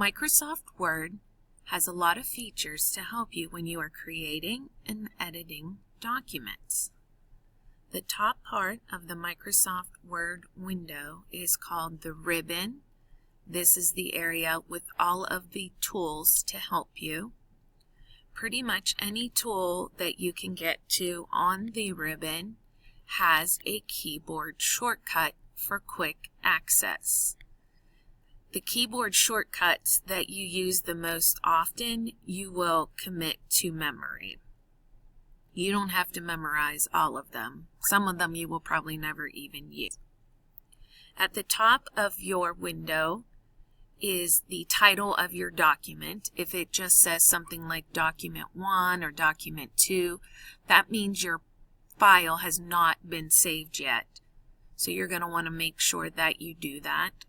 Microsoft Word has a lot of features to help you when you are creating and editing documents. The top part of the Microsoft Word window is called the ribbon. This is the area with all of the tools to help you. Pretty much any tool that you can get to on the ribbon has a keyboard shortcut for quick access. The keyboard shortcuts that you use the most often, you will commit to memory. You don't have to memorize all of them. Some of them you will probably never even use. At the top of your window is the title of your document. If it just says something like Document 1 or Document 2, that means your file has not been saved yet. So you're going to want to make sure that you do that.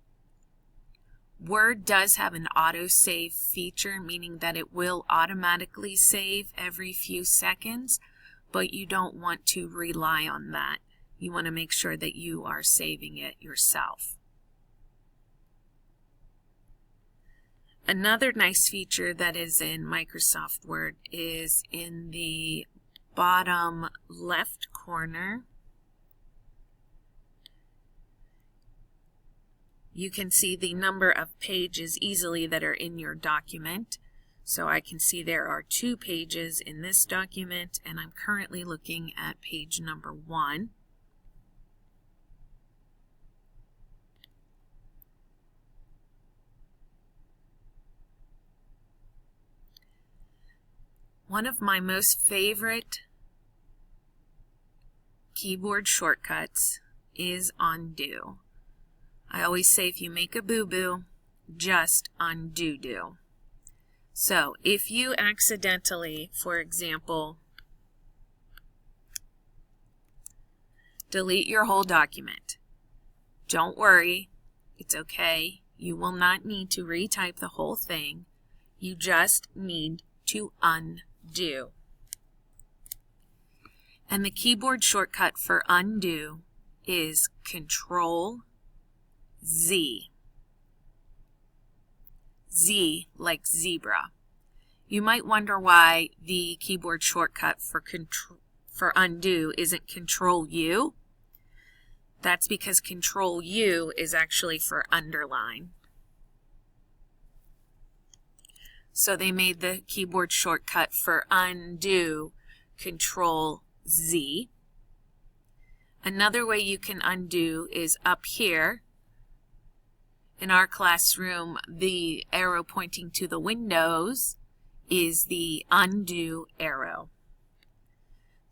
Word does have an autosave feature, meaning that it will automatically save every few seconds, but you don't want to rely on that. You want to make sure that you are saving it yourself. Another nice feature that is in Microsoft Word is in the bottom left corner. You can see the number of pages easily that are in your document. So I can see there are 2 pages in this document, and I'm currently looking at page number 1. One of my most favorite keyboard shortcuts is undo. I always say if you make a boo-boo, just undo. So if you accidentally, for example, delete your whole document, don't worry, it's okay. You will not need to retype the whole thing. You just need to undo. And the keyboard shortcut for undo is Ctrl Z. Z like zebra. You might wonder why the keyboard shortcut for undo isn't Ctrl U. That's because Ctrl U is actually for underline. So they made the keyboard shortcut for undo Ctrl Z. Another way you can undo is up here. In our classroom, the arrow pointing to the windows is the undo arrow.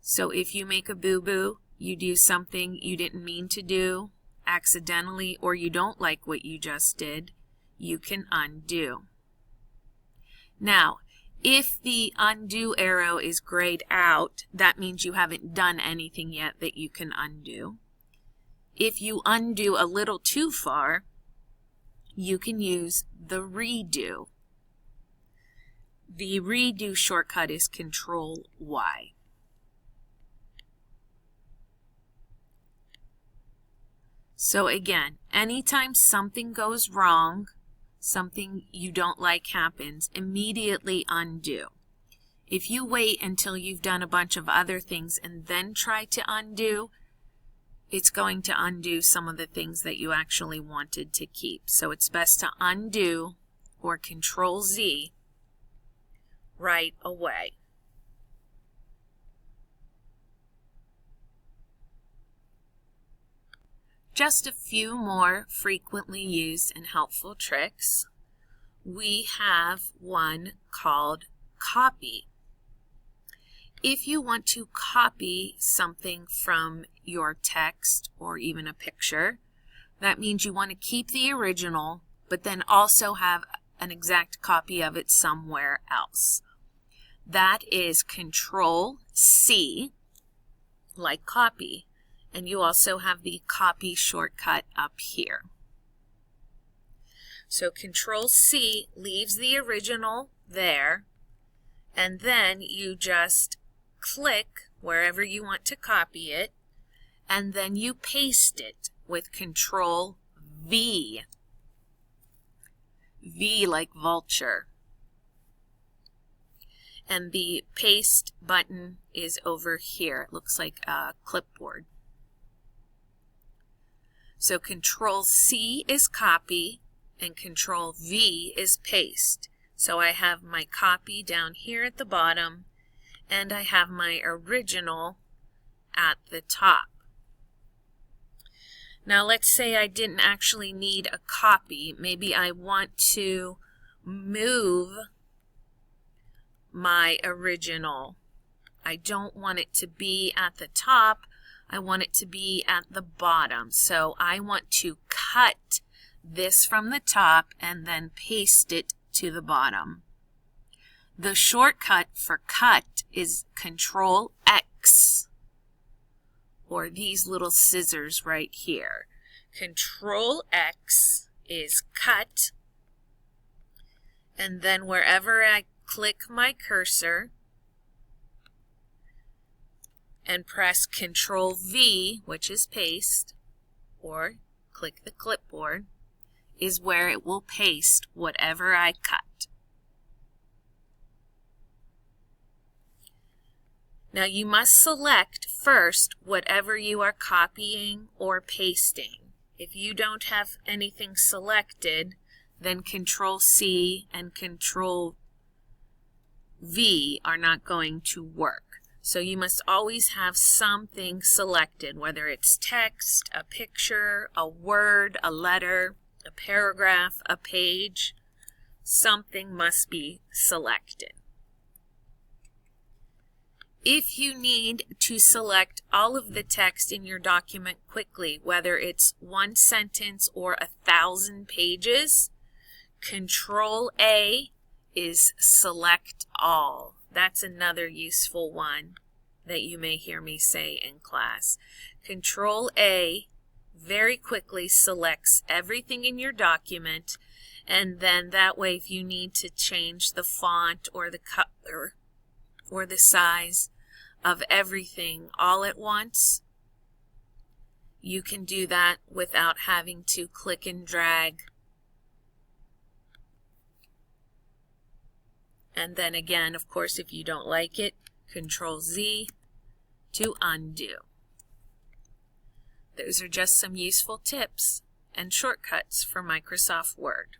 So if you make a boo-boo, you do something you didn't mean to do accidentally, or you don't like what you just did, you can undo. Now, if the undo arrow is grayed out, that means you haven't done anything yet that you can undo. If you undo a little too far, you can use the redo. The redo shortcut is Ctrl Y. So again, anytime something goes wrong, something you don't like happens, immediately undo. If you wait until you've done a bunch of other things and then try to undo, it's going to undo some of the things that you actually wanted to keep. So it's best to undo or Ctrl Z right away. Just a few more frequently used and helpful tricks. We have one called copy. If you want to copy something from your text or even a picture, that means you want to keep the original, but then also have an exact copy of it somewhere else. That is Ctrl C, like copy, and you also have the copy shortcut up here. So Ctrl C leaves the original there, and then you just click wherever you want to copy it, and then you paste it with Ctrl V. V like vulture. And the paste button is over here. It looks like a clipboard. So Ctrl C is copy and Ctrl V is paste. So I have my copy down here at the bottom and I have my original at the top. Now let's say I didn't actually need a copy. Maybe I want to move my original. I don't want it to be at the top. I want it to be at the bottom. So I want to cut this from the top and then paste it to the bottom. The shortcut for cut is Ctrl X, or these little scissors right here. Ctrl X is cut, and then wherever I click my cursor and press Ctrl V, which is paste, or click the clipboard, is where it will paste whatever I cut. Now you must select first whatever you are copying or pasting. If you don't have anything selected, then Ctrl C and Ctrl V are not going to work. So you must always have something selected, whether it's text, a picture, a word, a letter, a paragraph, a page. Something must be selected. If you need to select all of the text in your document quickly, whether it's one sentence or 1,000 pages, Ctrl A is select all. That's another useful one that you may hear me say in class. Ctrl A very quickly selects everything in your document, and then that way if you need to change the font or the color or the size of everything all at once, you can do that without having to click and drag. And then again, of course, if you don't like it, Ctrl Z to undo. Those are just some useful tips and shortcuts for Microsoft Word.